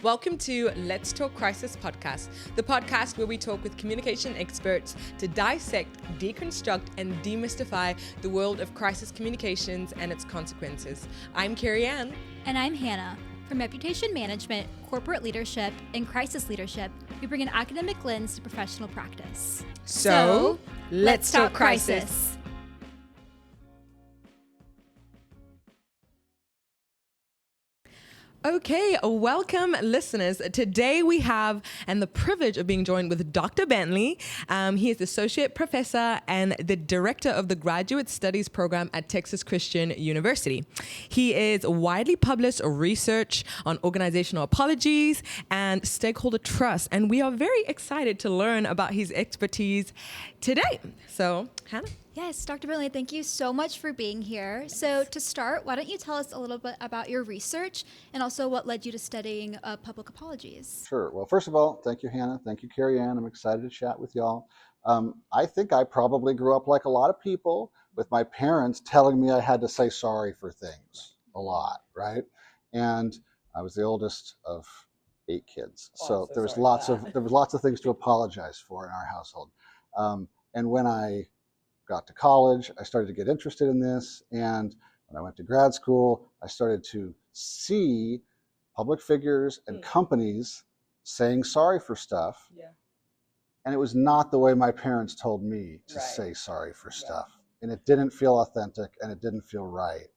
Welcome to Let's Talk Crisis podcast, the podcast where we talk with communication experts to dissect, deconstruct, and demystify the world of crisis communications and its consequences. I'm Carrie Ann. And I'm Hannah. From reputation management, corporate leadership, and crisis leadership, we bring an academic lens to professional practice. So let's talk crisis. Okay, welcome listeners. Today we have the privilege of being joined with Dr. Bentley. He is Associate Professor and the Director of the Graduate Studies Program at Texas Christian University. He is widely published research on organizational apologies and stakeholder trust, and we are very excited to learn about his expertise today. So, Hannah? Yes, Dr. Bentley, thank you so much for being here. So to start, why don't you tell us a little bit about your research and also what led you to studying public apologies? Sure. Well, first of all, thank you, Hannah. Thank you, Carrie Ann. I'm excited to chat with y'all. I think I probably grew up like a lot of people with my parents telling me I had to say sorry for things a lot, right? And I was the oldest of 8 kids. So there was lots of things to apologize for in our household. And when I got to college, I started to get interested in this, and when I went to grad school, I started to see public figures and companies saying sorry for stuff, and it was not the way my parents told me to say sorry for stuff, and it didn't feel authentic, and it didn't feel right.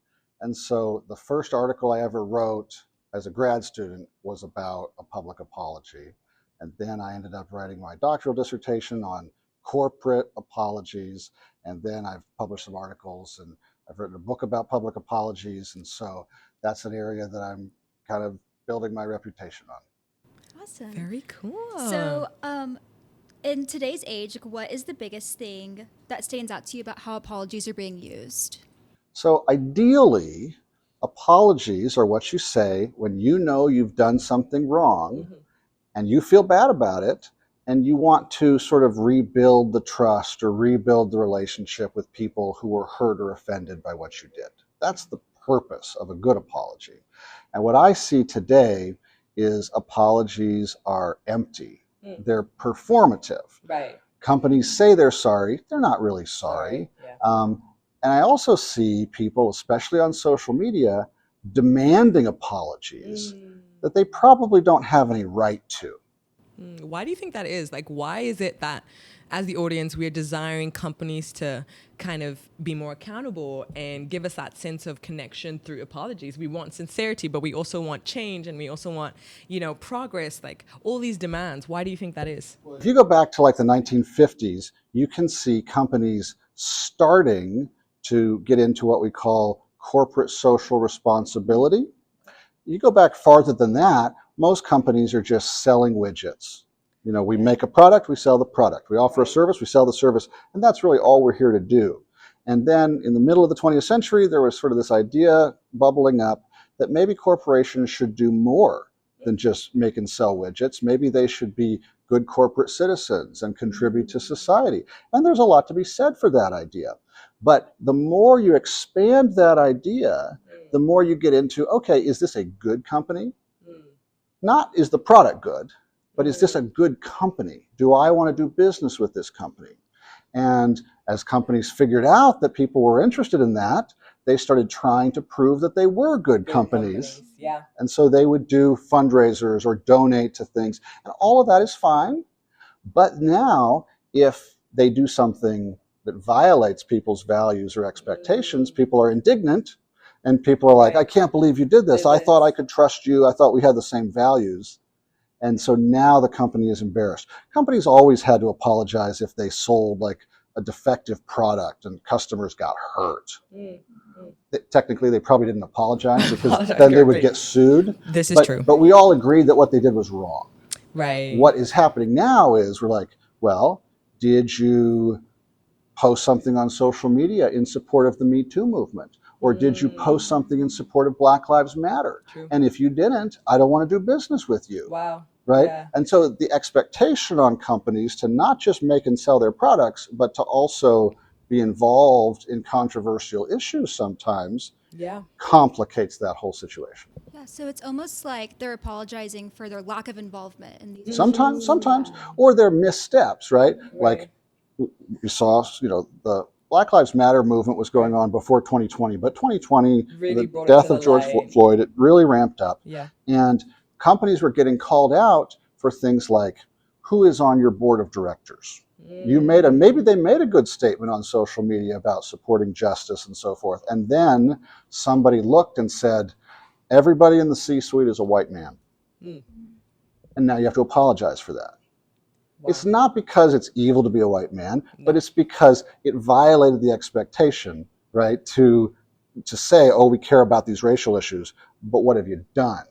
And so the first article I ever wrote as a grad student was about a public apology, and then I ended up writing my doctoral dissertation on corporate apologies, and then I've published some articles and I've written a book about public apologies, and so that's an area that I'm kind of building my reputation on. Awesome. Very cool. So in today's age, what is the biggest thing that stands out to you about how apologies are being used? So ideally, apologies are what you say when you know you've done something wrong and you feel bad about it, and you want to sort of rebuild the trust or rebuild the relationship with people who were hurt or offended by what you did. That's the purpose of a good apology. And what I see today is apologies are empty. They're performative. Right. Companies say they're sorry. They're not really sorry. And I also see people, especially on social media, demanding apologies that they probably don't have any right to. Why do you think that is? Like, why is it that as the audience, we're desiring companies to kind of be more accountable and give us that sense of connection through apologies? We want sincerity, but we also want change, and we also want, progress, like all these demands. Why do you think that is? Well, if you go back to like the 1950s, you can see companies starting to get into what we call corporate social responsibility. You go back farther than that, most companies are just selling widgets. We make a product, we sell the product. We offer a service, we sell the service, and that's really all we're here to do. And then in the middle of the 20th century, there was sort of this idea bubbling up that maybe corporations should do more than just make and sell widgets. Maybe they should be good corporate citizens and contribute to society. And there's a lot to be said for that idea. But the more you expand that idea, the more you get into, okay, is this a good company? Not is the product good, but is this a good company? Do I want to do business with this company? And as companies figured out that people were interested in that, they started trying to prove that they were good companies. Yeah. And so they would do fundraisers or donate to things. And all of that is fine. But now, if they do something that violates people's values or expectations, people are indignant. And people are like, I can't believe you did this. I thought I could trust you. I thought we had the same values. And so now the company is embarrassed. Companies always had to apologize if they sold like a defective product and customers got hurt. Technically, they probably didn't apologize because then they would get sued. This is true. But we all agreed that what they did was wrong. Right. What is happening now is we're like, well, did you post something on social media in support of the Me Too movement? Or did you post something in support of Black Lives Matter? True. And if you didn't, I don't want to do business with you. Wow. Right? Yeah. And so the expectation on companies to not just make and sell their products, but to also be involved in controversial issues sometimes complicates that whole situation. Yeah, Yeah, so it's almost like they're apologizing for their lack of involvement in these Sometimes, issues. or their missteps, right? Right. Like you saw, the Black Lives Matter movement was going on before 2020, but 2020, Really the brought it to death the of George light. Floyd, it really ramped up. Yeah. And companies were getting called out for things like, who is on your board of directors? Maybe they made a good statement on social media about supporting justice and so forth. And then somebody looked and said, everybody in the C-suite is a white man. Mm. And now you have to apologize for that. Wow. It's not because it's evil to be a white man, but No. it's because it violated the expectation, right? To say, oh, we care about these racial issues, but what have you done?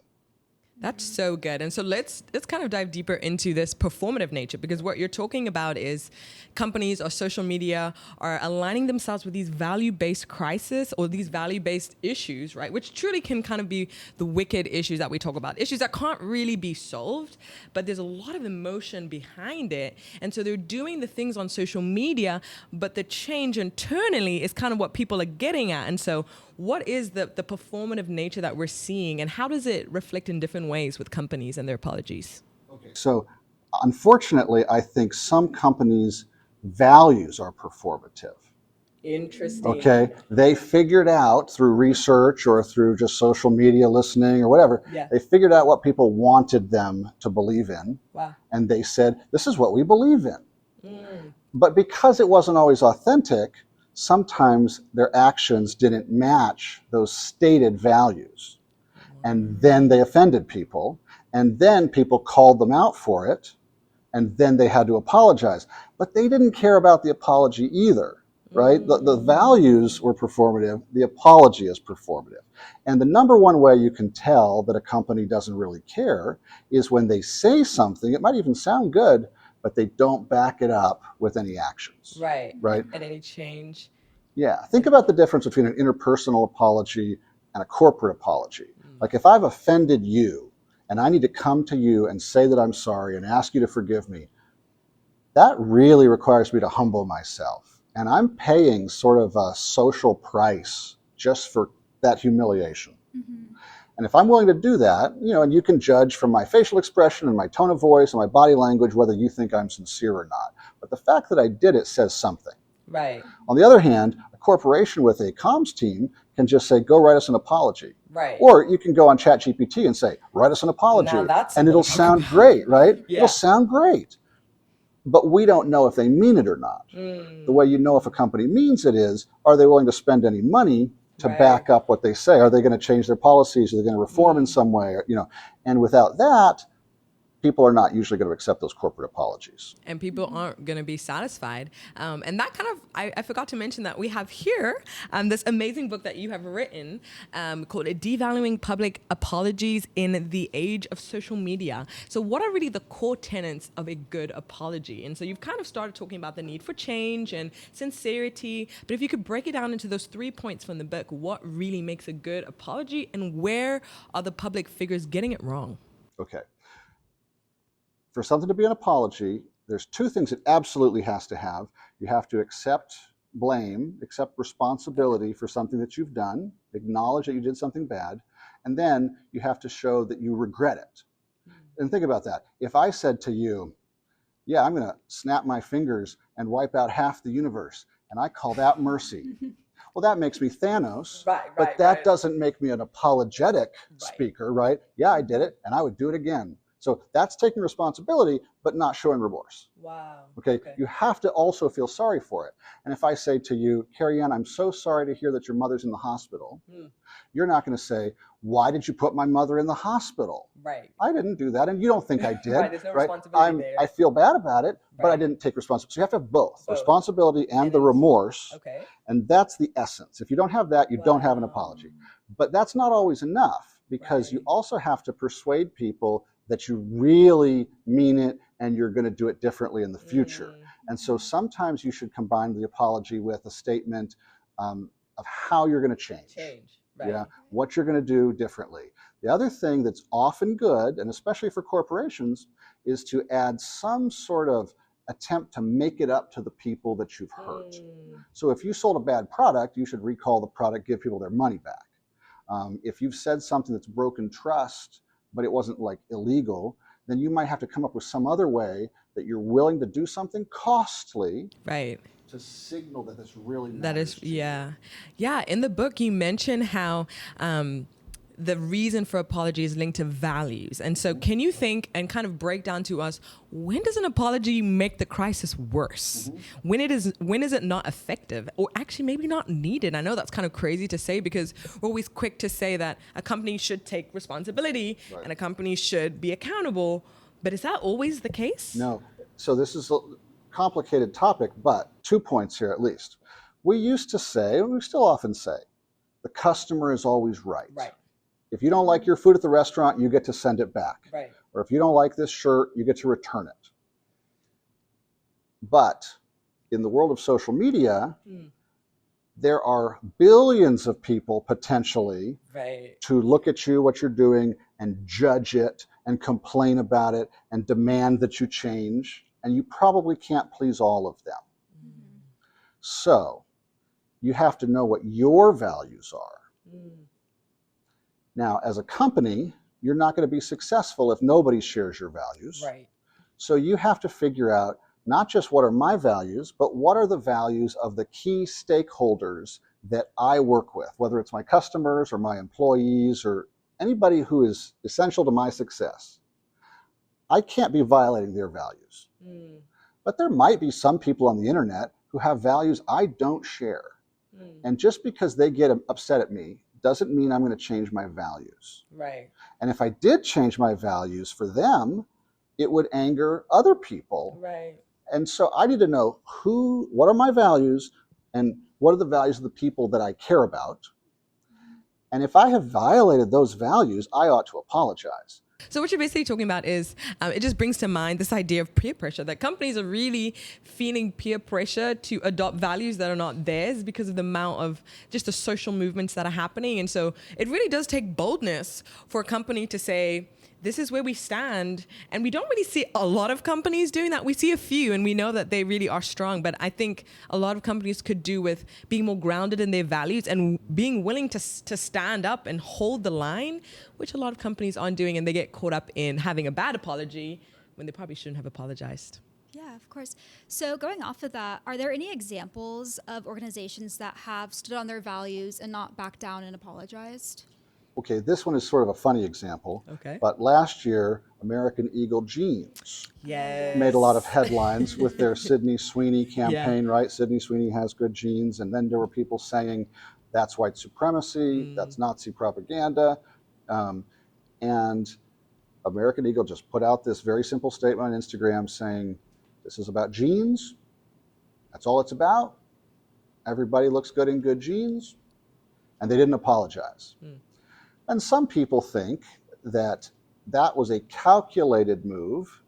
That's so good. And so let's kind of dive deeper into this performative nature, because what you're talking about is companies or social media are aligning themselves with these value-based crises or these value-based issues, right? Which truly can kind of be the wicked issues that we talk about, issues that can't really be solved, but there's a lot of emotion behind it. And so they're doing the things on social media, but the change internally is kind of what people are getting at. And so what is the performative nature that we're seeing, and how does it reflect in different ways with companies and their apologies? So, unfortunately, I think some companies' values are performative. Interesting. Okay, they figured out through research or through just social media listening or whatever, Yeah. they figured out what people wanted them to believe in. Wow. And they said, this is what we believe in. But because it wasn't always authentic, sometimes their actions didn't match those stated values. And then they offended people, and then people called them out for it, and then they had to apologize. But they didn't care about the apology either, right? The values were performative, the apology is performative. And the number one way you can tell that a company doesn't really care is when they say something, it might even sound good, but they don't back it up with any actions. Right. Right? And any change. Yeah. Think about the difference between an interpersonal apology and a corporate apology. Like if I've offended you and I need to come to you and say that I'm sorry and ask you to forgive me, that really requires me to humble myself. And I'm paying sort of a social price just for that humiliation. And if I'm willing to do that, and you can judge from my facial expression and my tone of voice and my body language whether you think I'm sincere or not. But the fact that I did it says something. Right. On the other hand, a corporation with a comms team can just say, go write us an apology. Right. Or you can go on ChatGPT and say, write us an apology. Now that's and it'll something to talk sound about. great, right? Yeah. It'll sound great. But we don't know if they mean it or not. The way you know if a company means it is, are they willing to spend any money to Right. back up what they say? Are they going to change their policies? Are they going to reform in some way? And without that, people are not usually going to accept those corporate apologies. And people aren't going to be satisfied. And that kind of, I forgot to mention that we have here this amazing book that you have written called Devaluing Public Apologies in the Age of Social Media. So what are really the core tenets of a good apology? And so you've kind of started talking about the need for change and sincerity. But if you could break it down into those 3 points from the book, what really makes a good apology and where are the public figures getting it wrong? Okay. For something to be an apology, there's 2 things it absolutely has to have. You have to accept blame, accept responsibility for something that you've done, acknowledge that you did something bad, and then you have to show that you regret it. And think about that. If I said to you, yeah, I'm going to snap my fingers and wipe out half the universe, and I call that mercy. Well, that makes me Thanos, but that doesn't make me an apologetic speaker, right? Yeah, I did it, and I would do it again. So that's taking responsibility, but not showing remorse. Wow. Okay? You have to also feel sorry for it. And if I say to you, Carrie Ann, I'm so sorry to hear that your mother's in the hospital, you're not going to say, why did you put my mother in the hospital? Right. I didn't do that, and you don't think I did. There's no responsibility there. I feel bad about it, but I didn't take responsibility. So you have to have both. Responsibility and the remorse. Okay. And that's the essence. If you don't have that, you don't have an apology. But that's not always enough, because you also have to persuade people that you really mean it and you're going to do it differently in the future. And so sometimes you should combine the apology with a statement of how you're going to change. Yeah, what you're going to do differently. The other thing that's often good, and especially for corporations, is to add some sort of attempt to make it up to the people that you've hurt. So if you sold a bad product, you should recall the product, give people their money back. If you've said something that's broken trust, but it wasn't like illegal, then you might have to come up with some other way that you're willing to do something costly, Right. to signal that this really matters That is, to you. yeah. In the book, you mention how the reason for apology is linked to values, and so can you think and kind of break down to us, when does an apology make the crisis worse? When is it not effective, or actually maybe not needed? I know that's kind of crazy to say, because we're always quick to say that a company should take responsibility and a company should be accountable, but is that always the case? No. So this is a complicated topic, but 2 points here at least. We used to say, and we still often say, the customer is always right. If you don't like your food at the restaurant, you get to send it back. Or if you don't like this shirt, you get to return it. But in the world of social media, there are billions of people potentially to look at you, what you're doing, and judge it and complain about it and demand that you change. And you probably can't please all of them. So you have to know what your values are. Now, as a company, you're not going to be successful if nobody shares your values. So you have to figure out not just what are my values, but what are the values of the key stakeholders that I work with, whether it's my customers or my employees or anybody who is essential to my success. I can't be violating their values. But there might be some people on the internet who have values I don't share. And just because they get upset at me doesn't mean I'm going to change my values. And if I did change my values for them, it would anger other people. And so I need to know what are my values and what are the values of the people that I care about. And if I have violated those values, I ought to apologize. So what you're basically talking about is, it just brings to mind this idea of peer pressure, that companies are really feeling peer pressure to adopt values that are not theirs because of the amount of just the social movements that are happening. And so it really does take boldness for a company to say, this is where we stand. And we don't really see a lot of companies doing that. We see a few, and we know that they really are strong. But I think a lot of companies could do with being more grounded in their values and being willing to stand up and hold the line, which a lot of companies aren't doing. And they get caught up in having a bad apology when they probably shouldn't have apologized. Yeah, of course. So going off of that, are there any examples of organizations that have stood on their values and not backed down and apologized? Okay, this one is sort of a funny example. But last year, American Eagle jeans made a lot of headlines with their Sydney Sweeney campaign, right? Sydney Sweeney has good jeans. And then there were people saying, that's white supremacy, that's Nazi propaganda. And American Eagle just put out this very simple statement on Instagram saying, this is about jeans. That's all it's about. Everybody looks good in good jeans. And they didn't apologize. And some people think that that was a calculated move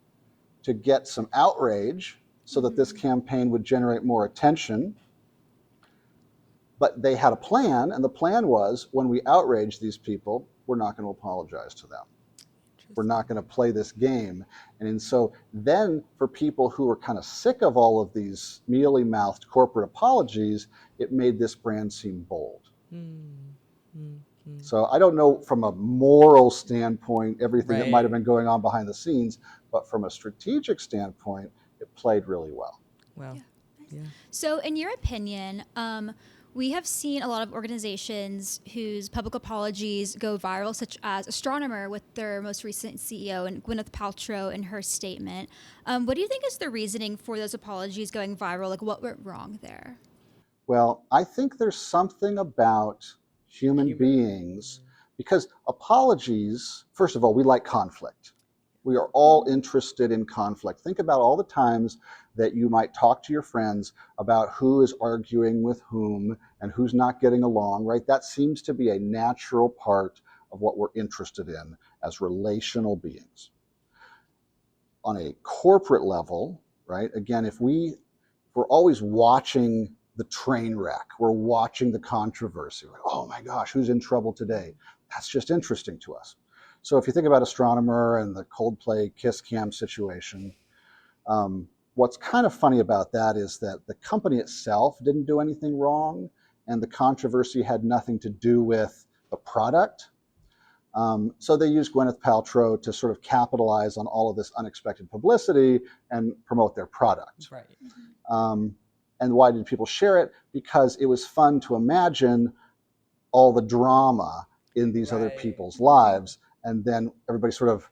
to get some outrage so that this campaign would generate more attention. But they had a plan, and the plan was, when we outrage these people, we're not going to apologize to them. We're not going to play this game. And so then for people who were kind of sick of all of these mealy-mouthed corporate apologies, it made this brand seem bold. So I don't know from a moral standpoint everything that might have been going on behind the scenes, but from a strategic standpoint, it played really well. Wow. Yeah. So in your opinion, we have seen a lot of organizations whose public apologies go viral, such as Astronomer with their most recent CEO and Gwyneth Paltrow in her statement. What do you think is the reasoning for those apologies going viral? Like, what went wrong there? Well, I think there's something about human beings, because apologies, first of all, we like conflict. We are all interested in conflict. Think about all the times that you might talk to your friends about who is arguing with whom and who's not getting along, right? That seems to be a natural part of what we're interested in as relational beings. On a corporate level, right? Again, if we're always watching the train wreck, we're watching the controversy, like, oh my gosh, who's in trouble today? That's just interesting to us. So if you think about Astronomer and the Coldplay Kiss Cam situation, what's kind of funny about that is that the company itself didn't do anything wrong, and the controversy had nothing to do with the product. So they used Gwyneth Paltrow to sort of capitalize on all of this unexpected publicity and promote their product. Right. And why did people share it? Because it was fun to imagine all the drama in these other people's lives, and then everybody sort of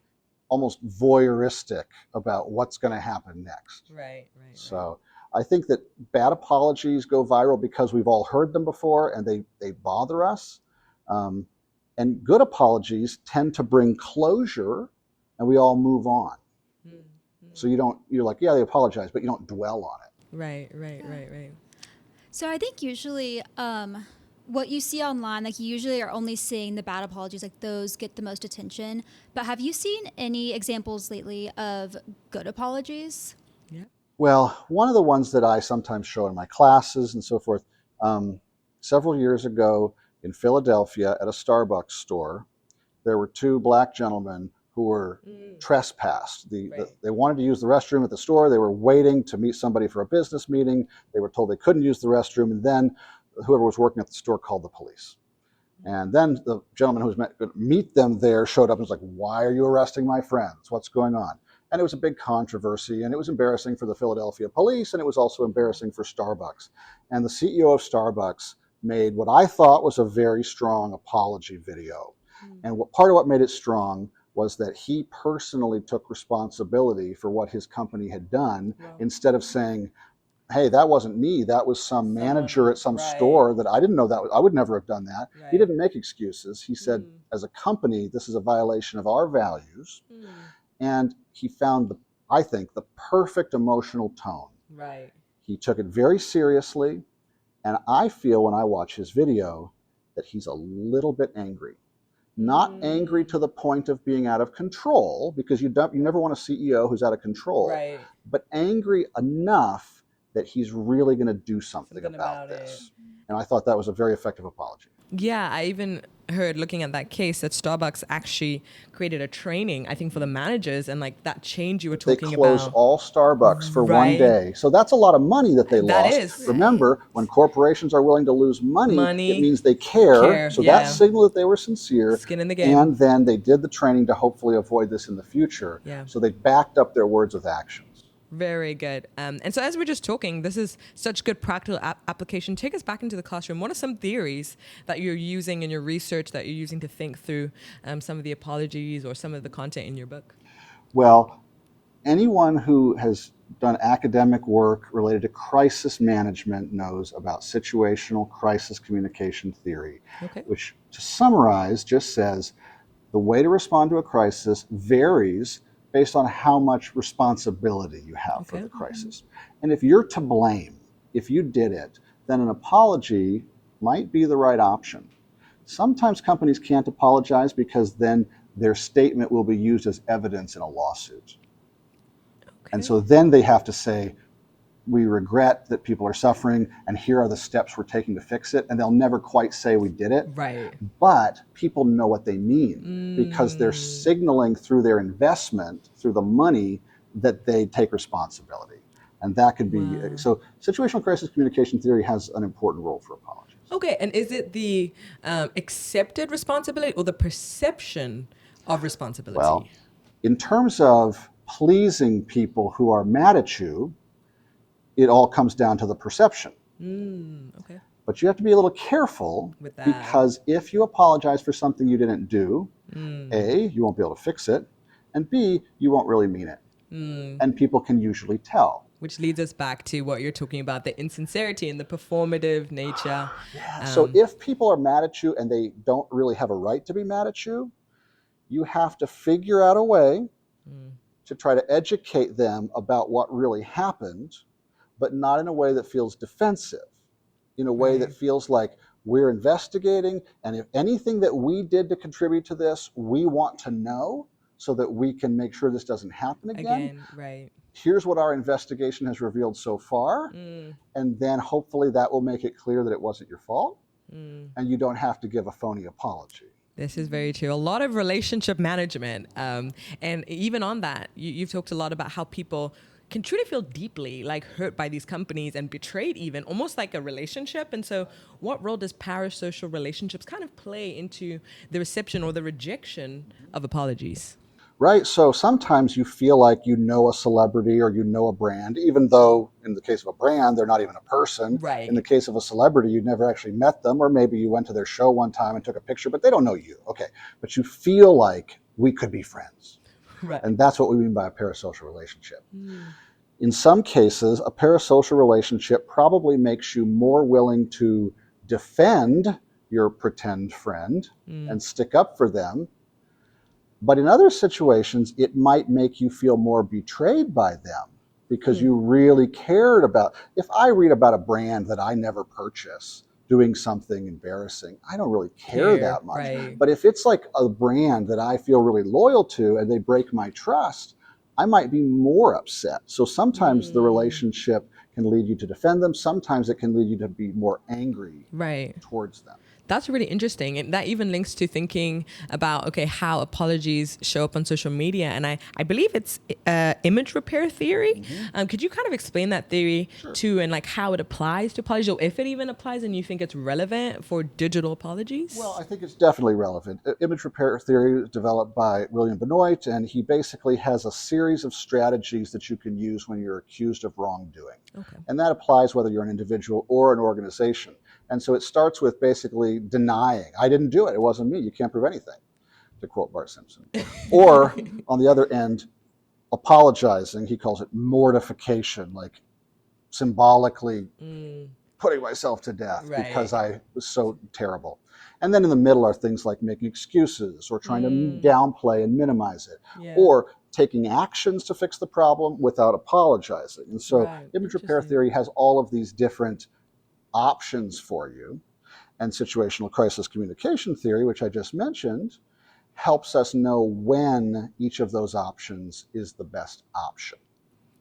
almost voyeuristic about what's going to happen next. Right. So I think that bad apologies go viral because we've all heard them before and they bother us. And good apologies tend to bring closure, and we all move on. So you're like, yeah, they apologize, but you don't dwell on it. Right. So I think usually what you see online, like you usually are only seeing the bad apologies, like those get the most attention. But have you seen any examples lately of good apologies? Yeah. Well, one of the ones that I sometimes show in my classes and so forth, several years ago in Philadelphia at a Starbucks store, there were two black gentlemen who were trespassed. They wanted to use the restroom at the store. They were waiting to meet somebody for a business meeting. They were told they couldn't use the restroom, and then whoever was working at the store called the police. And then the gentleman who was going to meet them there showed up and was like, "Why are you arresting my friends? What's going on?" And it was a big controversy, and it was embarrassing for the Philadelphia police, and it was also embarrassing for Starbucks. And the CEO of Starbucks made what I thought was a very strong apology video. And part of what made it strong was that he personally took responsibility for what his company had done, instead of saying, "Hey, that wasn't me. That was some manager at some store that I didn't know I would never have done that." He didn't make excuses. He said, as a company, this is a violation of our values. And he found, I think, the perfect emotional tone. Right. He took it very seriously. And I feel when I watch his video that he's a little bit angry. Not angry to the point of being out of control, because you never want a CEO who's out of control, but angry enough that he's really going to do something about this. And I thought that was a very effective apology. Yeah, I even heard, looking at that case, that Starbucks actually created a training, I think, for the managers, and like that change you were talking about. They closed all Starbucks for one day. So that's a lot of money that they lost. Is. Remember, when corporations are willing to lose money, it means they care. So that signaled that they were sincere. Skin in the game. And then they did the training to hopefully avoid this in the future. So they backed up their words with actions. Very good. And so as we're just talking, this is such good practical application. Take us back into the classroom. What are some theories that you're using in your research, that you're using to think through some of the apologies or some of the content in your book? Well, anyone who has done academic work related to crisis management knows about situational crisis communication theory, which, to summarize, just says the way to respond to a crisis varies based on how much responsibility you have for the crisis. And if you're to blame, if you did it, then an apology might be the right option. Sometimes companies can't apologize because then their statement will be used as evidence in a lawsuit. And so then they have to say, "We regret that people are suffering, and here are the steps we're taking to fix it." And they'll never quite say we did it. But people know what they mean because they're signaling through their investment, through the money, that they take responsibility. And that could be, so situational crisis communication theory has an important role for apologies. Okay, and is it the accepted responsibility or the perception of responsibility? Well, in terms of pleasing people who are mad at you, it all comes down to the perception. But you have to be a little careful with that, because if you apologize for something you didn't do, A, you won't be able to fix it, and B, you won't really mean it. And people can usually tell. Which leads us back to what you're talking about, the insincerity and the performative nature. So if people are mad at you and they don't really have a right to be mad at you, you have to figure out a way to try to educate them about what really happened, but not in a way that feels defensive, in a way that feels like we're investigating, and if anything that we did to contribute to this, we want to know so that we can make sure this doesn't happen again. Here's what our investigation has revealed so far, and then hopefully that will make it clear that it wasn't your fault, and you don't have to give a phony apology. This is very true. A lot of relationship management. And even on that, you've talked a lot about how people can truly feel deeply like hurt by these companies and betrayed even, almost like a relationship. And so what role does parasocial relationships kind of play into the reception or the rejection of apologies? Right. So sometimes you feel like you know a celebrity or you know a brand, even though in the case of a brand, they're not even a person. Right. In the case of a celebrity, you never actually met them, or maybe you went to their show one time and took a picture, but they don't know you. Okay. But you feel like we could be friends. Right. And that's what we mean by a parasocial relationship. In some cases, a parasocial relationship probably makes you more willing to defend your pretend friend and stick up for them. But in other situations, it might make you feel more betrayed by them because you really cared about. If I read about a brand that I never purchase doing something embarrassing, I don't really care that much. Right. But if it's like a brand that I feel really loyal to and they break my trust, I might be more upset. So sometimes the relationship can lead you to defend them. Sometimes it can lead you to be more angry towards them. That's really interesting. And that even links to thinking about, okay, how apologies show up on social media. And I believe it's image repair theory. Could you kind of explain that theory too, and like how it applies to apologies, or if it even applies and you think it's relevant for digital apologies? Well, I think it's definitely relevant. Image repair theory is developed by William Benoit, and he basically has a series of strategies that you can use when you're accused of wrongdoing. And that applies whether you're an individual or an organization. And so it starts with basically denying, I didn't do it, it wasn't me, you can't prove anything, to quote Bart Simpson. Or on the other end, apologizing, he calls it mortification, like symbolically putting myself to death because I was so terrible. And then in the middle are things like making excuses or trying to downplay and minimize it, or taking actions to fix the problem without apologizing. And so image repair theory has all of these different options for you. And situational crisis communication theory, which I just mentioned, helps us know when each of those options is the best option.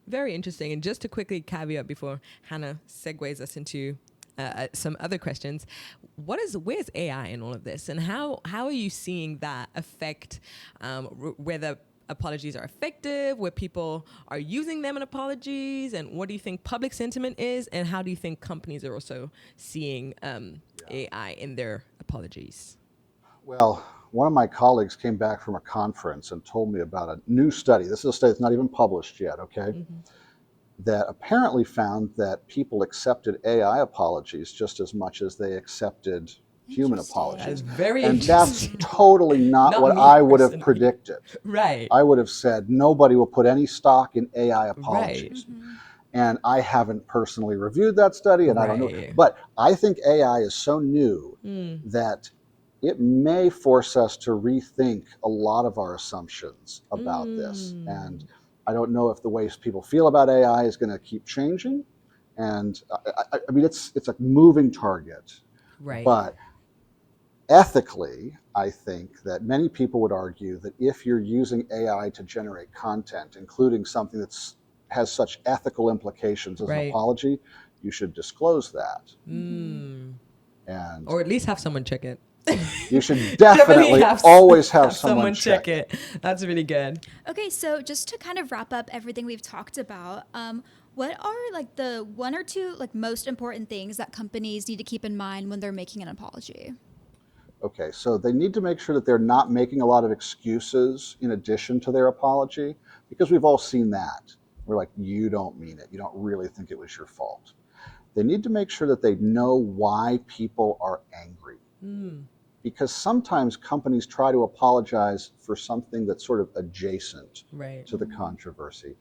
Very interesting. And just to quickly caveat before Hannah segues us into some other questions, where's AI in all of this, and how are you seeing that affect whether apologies are effective, where people are using them in apologies, and what do you think public sentiment is, and how do you think companies are also seeing AI in their apologies? Well, one of my colleagues came back from a conference and told me about a new study. This is a study that's not even published yet, okay? That apparently found that people accepted AI apologies just as much as they accepted human apologies. That's very and interesting. that's totally not what I would have predicted. Right. I would have said nobody will put any stock in AI apologies. And I haven't personally reviewed that study, and I don't know. But I think AI is so new that it may force us to rethink a lot of our assumptions about this. And I don't know if the way people feel about AI is going to keep changing. And I mean, it's a moving target. But ethically, I think that many people would argue that if you're using AI to generate content, including something that has such ethical implications as an apology, you should disclose that. And or at least have someone check it. You should definitely always have someone check it. That's really good. Okay, so just to kind of wrap up everything we've talked about, what are like the one or two like most important things that companies need to keep in mind when they're making an apology? Okay, so they need to make sure that they're not making a lot of excuses in addition to their apology, because we've all seen that. We're like, you don't mean it. You don't really think it was your fault. They need to make sure that they know why people are angry. Because sometimes companies try to apologize for something that's sort of adjacent to the controversy,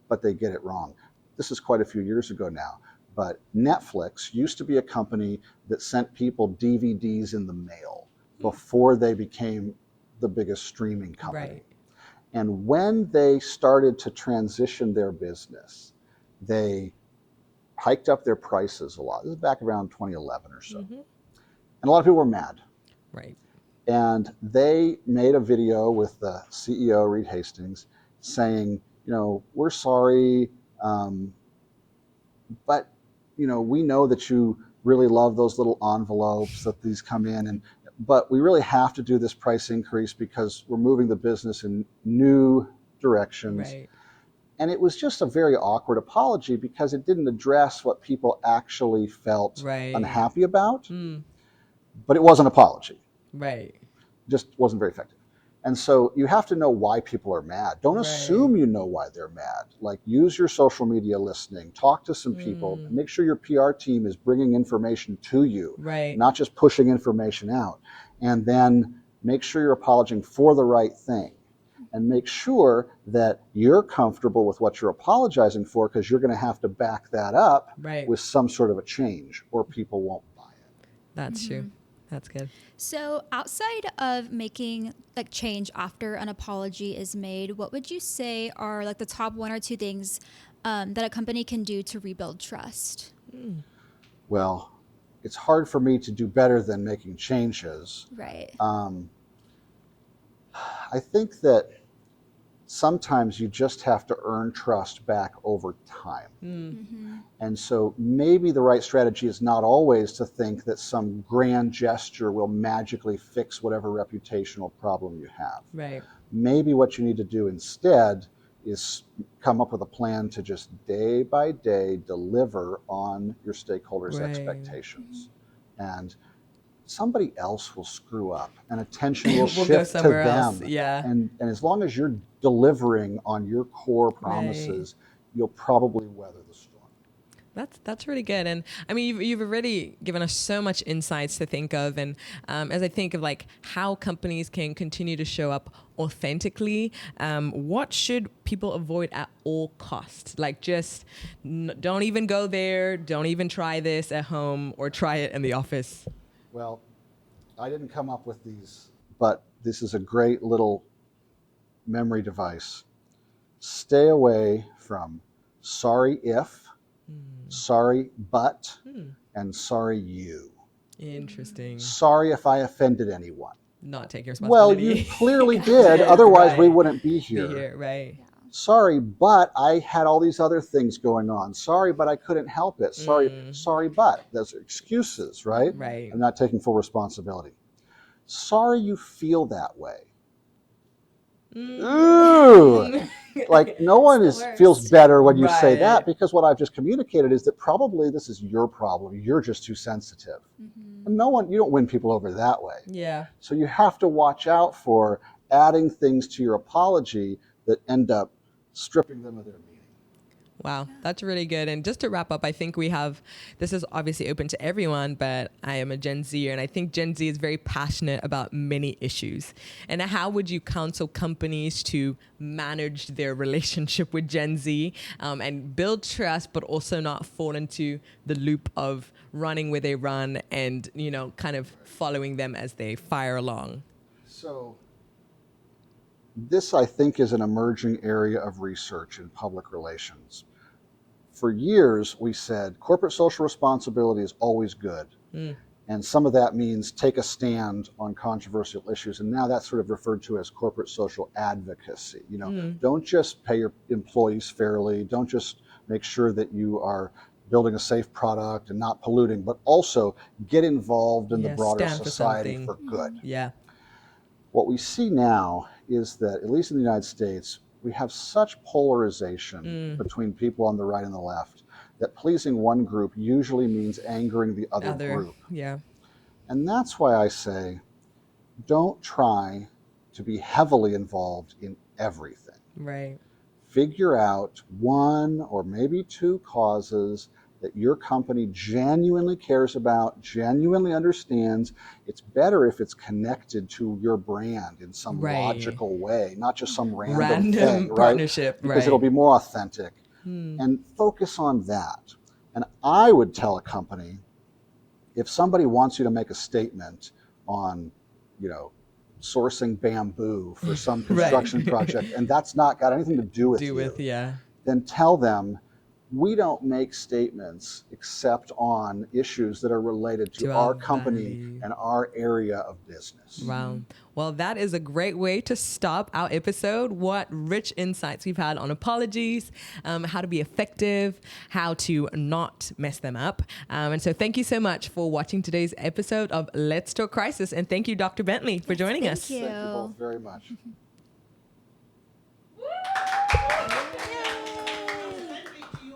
but they get it wrong. This is quite a few years ago now, but Netflix used to be a company that sent people DVDs in the mail before they became the biggest streaming company. And when they started to transition their business, they hiked up their prices a lot. This is back around 2011 or so. And a lot of people were mad. And they made a video with the CEO, Reed Hastings, saying, you know, we're sorry, but, you know, we know that you really love those little envelopes that these come in, but we really have to do this price increase because we're moving the business in new directions. And it was just a very awkward apology because it didn't address what people actually felt Right. unhappy about. But it was an apology. Right. Just wasn't very effective. And so you have to know why people are mad. Don't assume you know why they're mad. Like, use your social media listening, talk to some people, and make sure your PR team is bringing information to you, not just pushing information out. And then make sure you're apologizing for the right thing. And make sure that you're comfortable with what you're apologizing for, because you're going to have to back that up with some sort of a change, or people won't buy it. That's true. That's good. So outside of making like change after an apology is made, what would you say are like the top 1 or 2 things that a company can do to rebuild trust? Well, it's hard for me to do better than making changes. Right. I think that sometimes you just have to earn trust back over time. And so maybe the right strategy is not always to think that some grand gesture will magically fix whatever reputational problem you have. Right. Maybe what you need to do instead is come up with a plan to just day by day deliver on your stakeholders' expectations. And somebody else will screw up and attention will shift to them. Else. Yeah. And as long as you're delivering on your core promises, you'll probably weather the storm. That's really good. And I mean, you've already given us so much insights to think of. And as I think of like how companies can continue to show up authentically, what should people avoid at all costs? Like, just don't even go there. Don't even try this at home, or try it in the office. Well, I didn't come up with these, but this is a great little memory device. Stay away from sorry if, sorry but, and sorry you. Interesting. Sorry if I offended anyone. Not take your responsibility. Well, you clearly did. Otherwise, we wouldn't be here. Right. Sorry, but I had all these other things going on. Sorry, but I couldn't help it. Sorry, but. Those are excuses, right? Right. I'm not taking full responsibility. Sorry you feel that way. Ooh. Like, no one feels better when you say that, because what I've just communicated is that probably this is your problem. You're just too sensitive. And you don't win people over that way. Yeah. So you have to watch out for adding things to your apology that end up stripping them of their meaning. Wow, that's really good. And just to wrap up, I think this is obviously open to everyone, but I am a Gen Zer, and I think Gen Z is very passionate about many issues. And how would you counsel companies to manage their relationship with Gen Z and build trust, but also not fall into the loop of running where they run and, kind of following them as they fire along? So this, I think, is an emerging area of research in public relations. For years, we said corporate social responsibility is always good. And some of that means take a stand on controversial issues. And now that's sort of referred to as corporate social advocacy. Don't just pay your employees fairly. Don't just make sure that you are building a safe product and not polluting, but also get involved in the broader society for good. Yeah. What we see now is that, at least in the United States, we have such polarization between people on the right and the left that pleasing one group usually means angering the other group. Yeah. And that's why I say, don't try to be heavily involved in everything. Right. Figure out 1 or maybe 2 causes that your company genuinely cares about, genuinely understands. It's better if it's connected to your brand in some logical way, not just some random thing, partnership, because it'll be more authentic. And focus on that. And I would tell a company, if somebody wants you to make a statement on, sourcing bamboo for some construction project, and that's not got anything to do with then tell them, we don't make statements except on issues that are related to our company and our area of business. Wow. Well, that is a great way to stop our episode. What rich insights we've had on apologies, how to be effective, how to not mess them up. And so thank you so much for watching today's episode of Let's Talk Crisis. And thank you, Dr. Bentley, for joining us. Thank you. Thank you both very much.